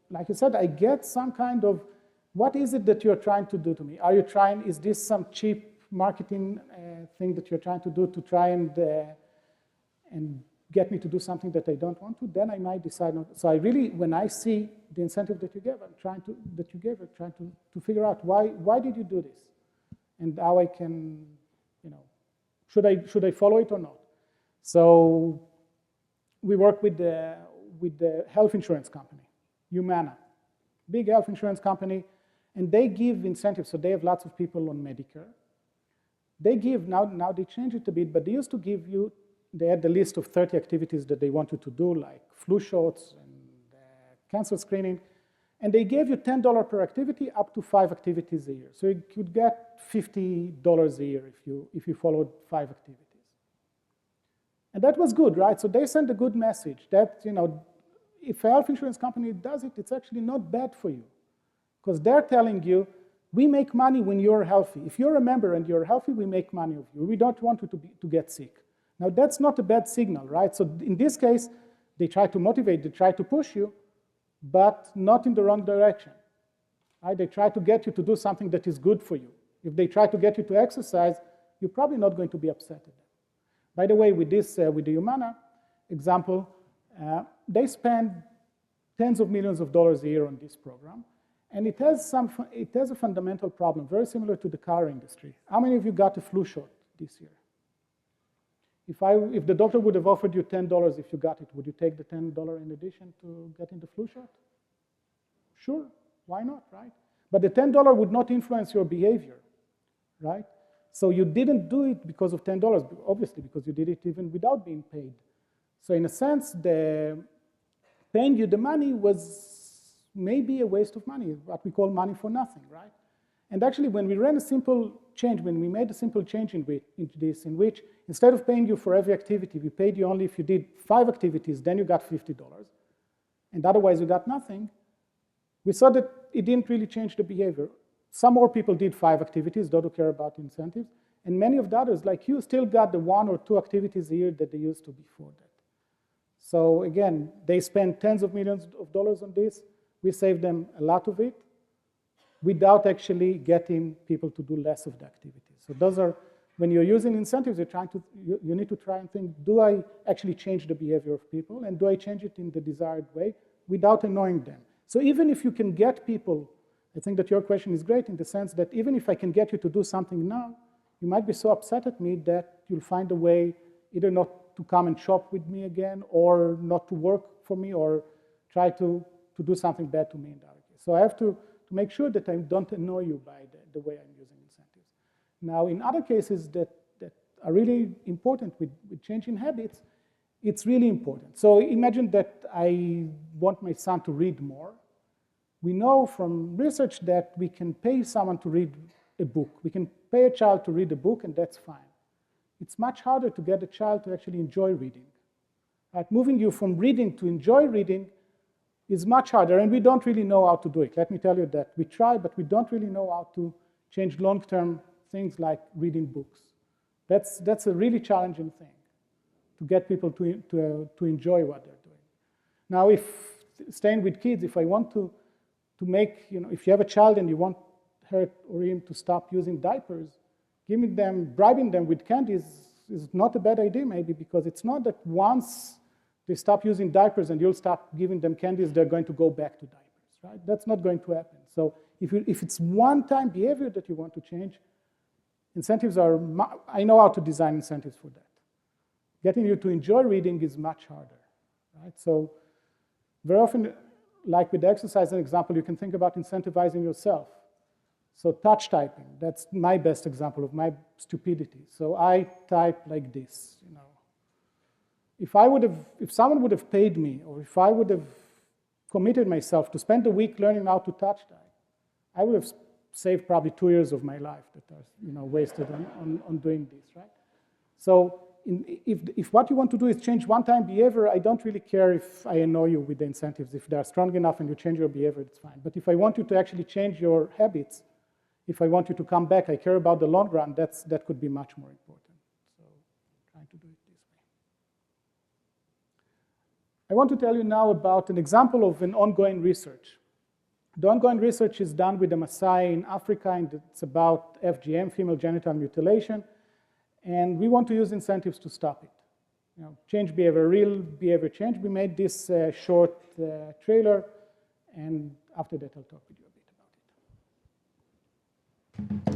like I said, I get some kind of, what is it that you're trying to do to me? Are you trying, is this some cheap marketing thing that you're trying to do to try and get me to do something that I don't want to? Then I might decide not. So I really, when I see the incentive that you gave, I'm trying to figure out why did you do this, and how I can, should I follow it or not? So we work with the health insurance company, Humana, big health insurance company, and they give incentives. So they have lots of people on Medicare. They give, now they changed it a bit, but they used to give you, they had the list of 30 activities that they want you to do, like flu shots and cancer screening, and they gave you $10 per activity up to 5 activities a year. So you could get $50 a year if you followed 5 activities. And that was good, right? So they sent a good message that, if a health insurance company does it, it's actually not bad for you. Because they're telling you, we make money when you're healthy. If you're a member and you're healthy, we make money of you. We don't want you to get sick. Now, that's not a bad signal, right? So in this case, they try to motivate, they try to push you, but not in the wrong direction, right? They try to get you to do something that is good for you. If they try to get you to exercise, you're probably not going to be upset at them. By the way, with the Humana example, they spend tens of millions of dollars a year on this program, and it has a fundamental problem, very similar to the car industry. How many of you got a flu shot this year? If the doctor would have offered you $10 if you got it, would you take the $10 in addition to getting the flu shot? Sure, why not, right? But the $10 would not influence your behavior, right? So you didn't do it because of $10, obviously, because you did it even without being paid. So in a sense, the paying you the money was maybe a waste of money, what we call money for nothing, right? And actually, when we ran a simple change, when we made a simple change into this, in which instead of paying you for every activity, we paid you only if you did 5 activities, then you got $50, and otherwise you got nothing, we saw that it didn't really change the behavior. Some more people did 5 activities, those who care about incentives, and many of the others, like you, still got the 1 or 2 activities a year that they used to before that. So again, they spent tens of millions of dollars on this. We saved them a lot of it, without actually getting people to do less of the activities. So those are, when you're using incentives, you need to try and think, do I actually change the behavior of people, and do I change it in the desired way without annoying them? So even if you can get people, I think that your question is great in the sense that even if I can get you to do something now, you might be so upset at me that you'll find a way either not to come and shop with me again, or not to work for me, or try to do something bad to me in that case. So I have to make sure that I don't annoy you by the way I'm using incentives. Now, in other cases that are really important with changing habits, it's really important. So imagine that I want my son to read more. We know from research that we can pay someone to read a book. We can pay a child to read a book, and that's fine. It's much harder to get a child to actually enjoy reading. Right? Moving you from reading to enjoy reading is much harder, and we don't really know how to do it. Let me tell you that. We try, but we don't really know how to change long-term things like reading books. That's a really challenging thing, to get people to enjoy what they're doing. Now, staying with kids, if I want to make, if you have a child and you want her or him to stop using diapers, bribing them with candies is not a bad idea, maybe, because it's not that once they stop using diapers and you'll stop giving them candies, they're going to go back to diapers, right? That's not going to happen. So if it's one-time behavior that you want to change, incentives I know how to design incentives for that. Getting you to enjoy reading is much harder, right? So very often, like with the exercise, an example, you can think about incentivizing yourself. So touch typing, that's my best example of my stupidity. So I type like this, If someone would have paid me, or if I would have committed myself to spend a week learning how to touch type, I would have saved probably 2 years of my life that are wasted on doing this, right? So if what you want to do is change one-time behavior, I don't really care if I annoy you with the incentives. If they're strong enough and you change your behavior, it's fine. But if I want you to actually change your habits, if I want you to come back, I care about the long run, that could be much more important. So trying to do it this way. I want to tell you now about an example of an ongoing research. The ongoing research is done with the Maasai in Africa, and it's about FGM, female genital mutilation. And we want to use incentives to stop it. Change behavior, real behavior change. We made this short trailer, and after that I'll talk with you a bit about it.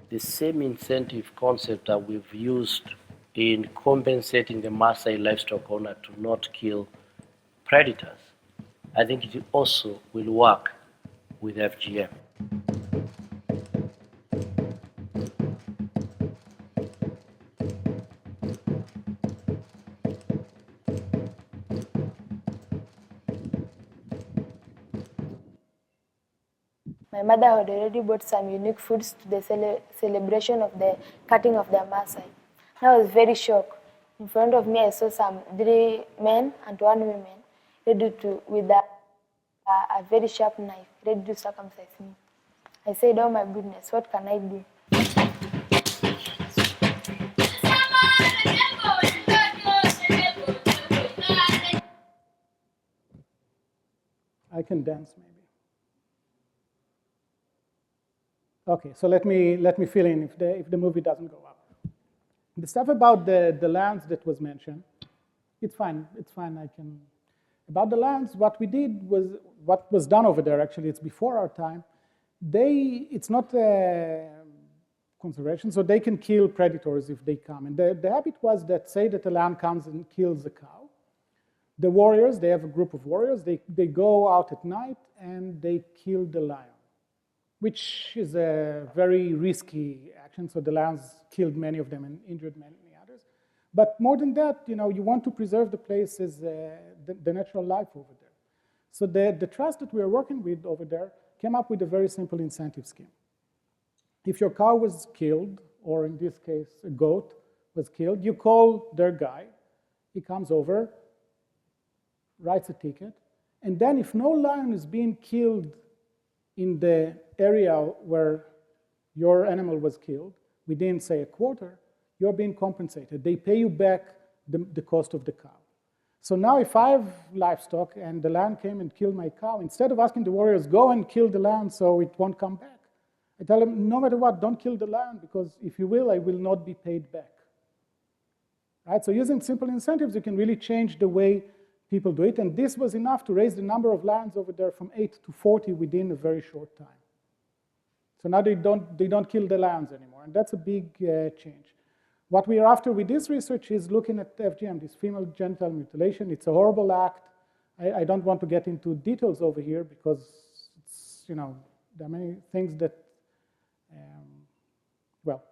The same incentive concept that we've used in compensating the Maasai livestock owner to not kill predators, I think it also will work with FGM. My mother had already bought some unique foods to the celebration of the cutting of the Maasai. I was very shocked. In front of me, I saw 3 men and 1 woman ready to, with a very sharp knife, ready to circumcise me. I said, oh my goodness, what can I do? I can dance maybe. Okay, so let me fill in if the movie doesn't go up. The stuff about the lands that was mentioned, it's fine, I can. About the lands, what we did was, what was done over there, actually, it's before our time, it's not conservation, so they can kill predators if they come. And the habit was that, say that a lion comes and kills a cow, the warriors, they have a group of warriors, they go out at night and they kill the lion, which is a very risky action. So the lions killed many of them and injured many others. But more than that, you want to preserve the place as the natural life over there. So the trust that we are working with over there came up with a very simple incentive scheme. If your cow was killed, or in this case, a goat was killed, you call their guy, he comes over, writes a ticket, and then if no lion is being killed in the area where your animal was killed, within, say, a quarter, you're being compensated. They pay you back the cost of the cow. So now if I have livestock and the lion came and killed my cow, instead of asking the warriors, go and kill the lion so it won't come back, I tell them, no matter what, don't kill the lion, because if you will, I will not be paid back. Right? So using simple incentives, you can really change the way people do it, and this was enough to raise the number of lions over there from 8 to 40 within a very short time. So now they don't kill the lions anymore, and that's a big change. What we are after with this research is looking at FGM, this female genital mutilation. It's a horrible act. I don't want to get into details over here because it's, there are many things that, well,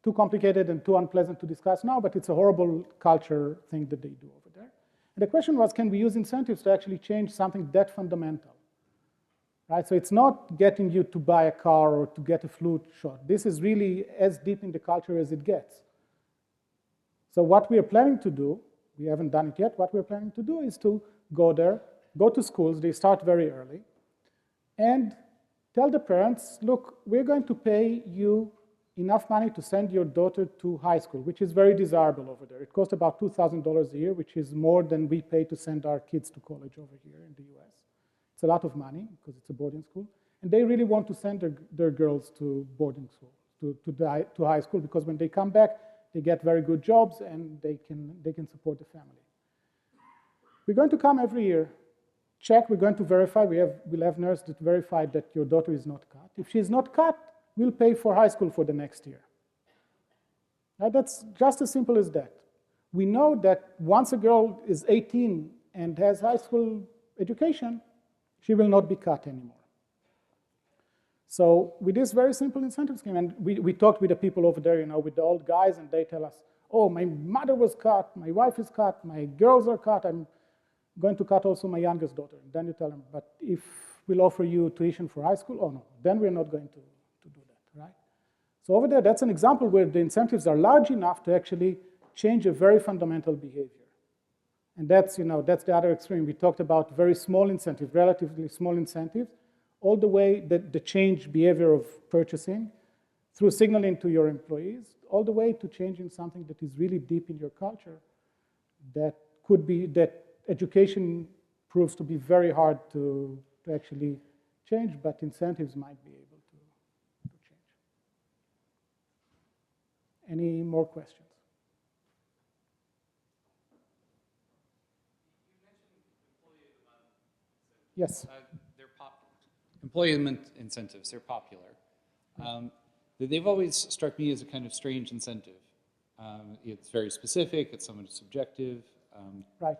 too complicated and too unpleasant to discuss now, but it's a horrible culture thing that they do over there. And the question was, can we use incentives to actually change something that fundamental? Right? So it's not getting you to buy a car or to get a flu shot. This is really as deep in the culture as it gets. So what we are planning to do, we haven't done it yet, what we're planning to do is to go there, go to schools, they start very early, and tell the parents, look, we're going to pay you enough money to send your daughter to high school, which is very desirable over there. It costs about $2,000 a year, which is more than we pay to send our kids to college over here in the US. It's a lot of money because it's a boarding school. And they really want to send their girls to boarding school, to high school, because when they come back, they get very good jobs and they can support the family. We're going to come every year check, we're going to verify, we'll have nurse that verify that your daughter is not cut. If she's not cut, we'll pay for high school for the next year. Now, that's just as simple as that. We know that once a girl is 18 and has high school education, she will not be cut anymore. So with this very simple incentive scheme, and we talked with the people over there, with the old guys, and they tell us, oh, my mother was cut, my wife is cut, my girls are cut, I'm going to cut also my youngest daughter. And then you tell them, but if we'll offer you tuition for high school, oh no, then we're not going to do that, right? So over there, that's an example where the incentives are large enough to actually change a very fundamental behavior. And that's, that's the other extreme. We talked about very small incentives, relatively small incentives, all the way the change behavior of purchasing through signaling to your employees, all the way to changing something that is really deep in your culture that could be, that education proves to be very hard to actually change, but incentives might be able to change. Any more questions? Yes. Employment incentives, they're popular. They've always struck me as a kind of strange incentive. It's very specific, it's somewhat subjective. Right.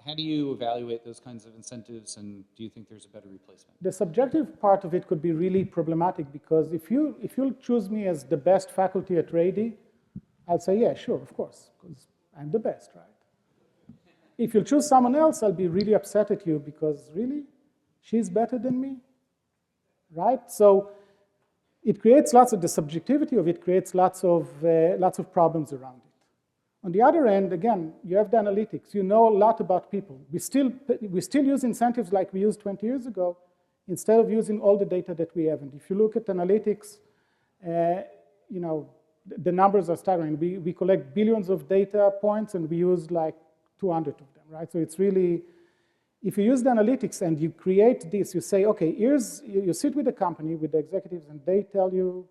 How do you evaluate those kinds of incentives, and do you think there's a better replacement? The subjective part of it could be really problematic, because if you'll choose me as the best faculty at Rady, I'll say, yeah, sure, of course, because I'm the best, right? If you'll choose someone else, I'll be really upset at you, because really, she's better than me, right? So it creates lots of, the subjectivity of it creates lots of problems around it. On the other end, again, you have the analytics. You know a lot about people. We still use incentives like we used 20 years ago, instead of using all the data that we have. And if you look at analytics, the numbers are staggering. We collect billions of data points, and we use like 200 of them, right? So it's really, if you use the analytics and you create this, you say, okay, you sit with the company, with the executives, and they tell you,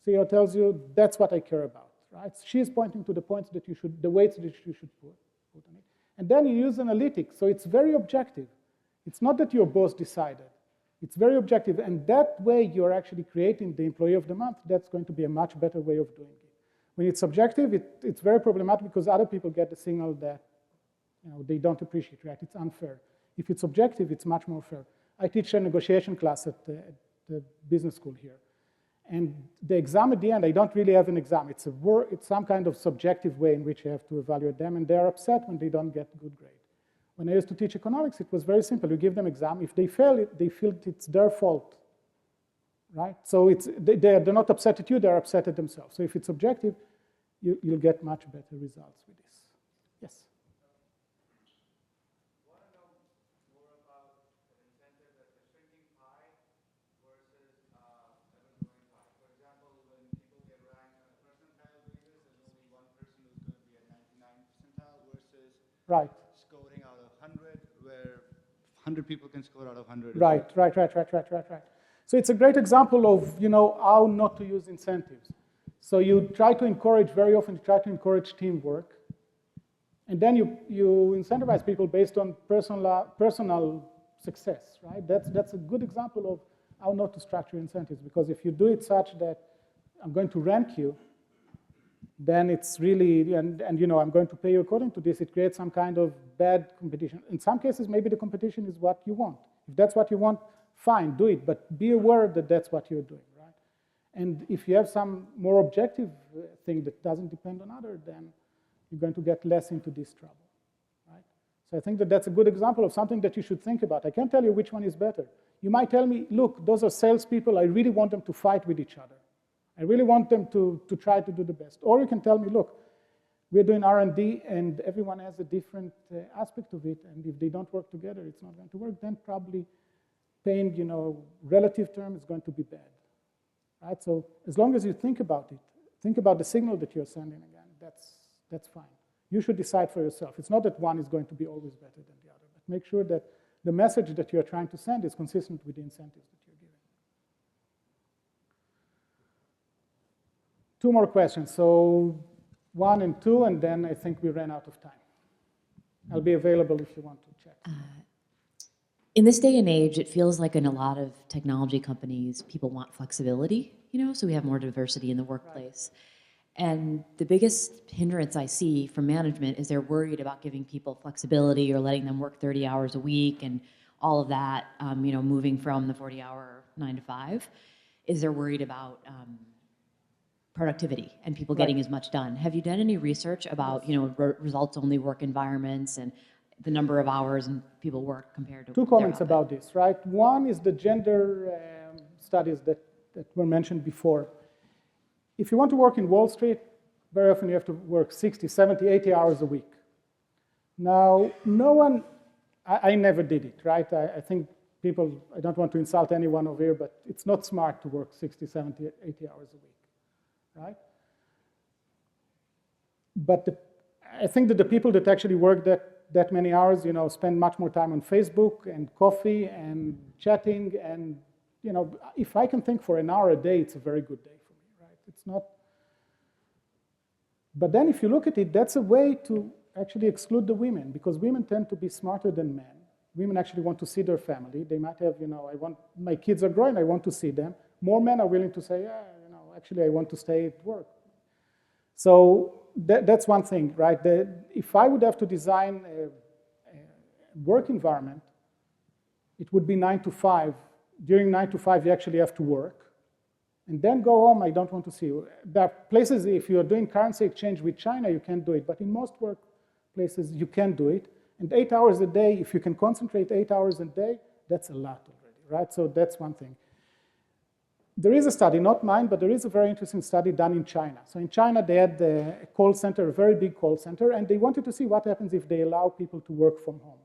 CEO tells you, that's what I care about. Right? She's pointing to the points that the weights that you should put on it. And then you use analytics, so it's very objective. It's not that your boss decided. It's very objective, and that way you're actually creating the employee of the month. That's going to be a much better way of doing it. When it's subjective, it's very problematic, because other people get the signal that they don't appreciate, right? It's unfair. If it's objective, it's much more fair. I teach a negotiation class at the business school here. And the exam at the end, I don't really have an exam. It's some kind of subjective way in which you have to evaluate them, and they're upset when they don't get a good grade. When I used to teach economics, it was very simple. You give them exam. If they fail it, they feel it's their fault, right? So they're not upset at you, they're upset at themselves. So if it's objective, you'll get much better results with this. Yes? Right. Scoring out of 100, where 100 people can score out of 100. Right. So it's a great example of how not to use incentives. So you try to encourage, very often you try to encourage teamwork, and then you incentivize people based on personal success, right? That's a good example of how not to structure incentives, because if you do it such that I'm going to rank you, then it's really, and I'm going to pay you according to this, it creates some kind of bad competition. In some cases, maybe the competition is what you want. If that's what you want, fine, do it, but be aware that that's what you're doing, right? And if you have some more objective thing that doesn't depend on others, then you're going to get less into this trouble, right? So I think that that's a good example of something that you should think about. I can't tell you which one is better. You might tell me, look, those are salespeople, I really want them to fight with each other. I really want them to try to do the best. Or you can tell me, look, we're doing R&D, and everyone has a different aspect of it, and if they don't work together, it's not going to work. Then probably paying, relative term is going to be bad, right? So as long as you think about it, think about the signal that you're sending again, that's fine. You should decide for yourself. It's not that one is going to be always better than the other, but make sure that the message that you're trying to send is consistent with the incentives that you're giving. 2 more questions. So 1 and 2, and then I think we ran out of time. I'll be available if you want to chat. In this day and age, it feels like in a lot of technology companies, people want flexibility, so we have more diversity in the workplace. And the biggest hindrance I see from management is they're worried about giving people flexibility or letting them work 30 hours a week and all of that, moving from the 40-hour 9 to 5, is they're worried about productivity and people getting as much done. Have you done any research about, results-only work environments and the number of hours and people work compared to Two comments about this, right? One is the gender studies that were mentioned before. If you want to work in Wall Street, very often you have to work 60, 70, 80 hours a week. Now, no one, I never did it, right? I think people, I don't want to insult anyone over here, but it's not smart to work 60, 70, 80 hours a week, right? But I think that the people that actually work that many hours, spend much more time on Facebook and coffee and chatting. And, if I can think for an hour a day, it's a very good day for me, right? It's not. But then if you look at it, that's a way to actually exclude the women, because women tend to be smarter than men. Women actually want to see their family. They might have, my kids are growing, I want to see them. More men are willing to say, yeah, actually I want to stay at work. So that's one thing, right? If I would have to design a work environment, it would be 9 to 5. During 9 to 5, you actually have to work. And then go home, I don't want to see you. There are places, if you're doing currency exchange with China, you can't do it. But in most workplaces, you can do it. And 8 hours a day, if you can concentrate 8 hours a day, that's a lot already, right? So that's one thing. There is a study, not mine, but there is a very interesting study done in China. So in China, they had a call center, a very big call center, and they wanted to see what happens if they allow people to work from home.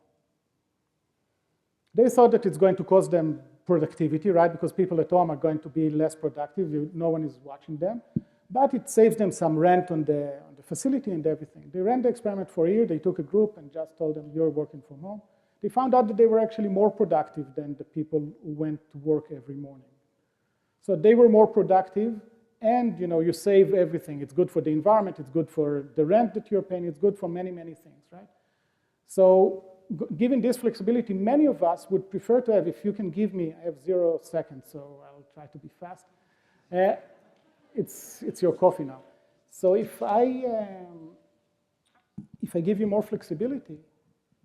They thought that it's going to cause them productivity, right? Because people at home are going to be less productive. No one is watching them. But it saves them some rent on the facility and everything. They ran the experiment for a year. They took a group and just told them, you're working from home. They found out that they were actually more productive than the people who went to work every morning. So they were more productive, and you save everything. It's good for the environment. It's good for the rent that you're paying. It's good for many, many things, right? So given this flexibility, many of us would prefer to have, if you can give me, I have 0 seconds, so I'll try to be fast. It's your coffee now. So if I give you more flexibility,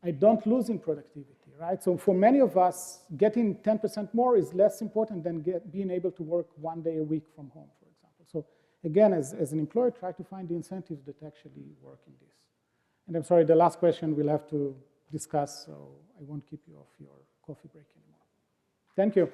I don't lose in productivity, right? So for many of us, getting 10% more is less important than being able to work 1 day a week from home, for example. So again, as an employer, try to find the incentives that actually work in this. And I'm sorry, the last question we'll have to discuss, so I won't keep you off your coffee break anymore. Thank you.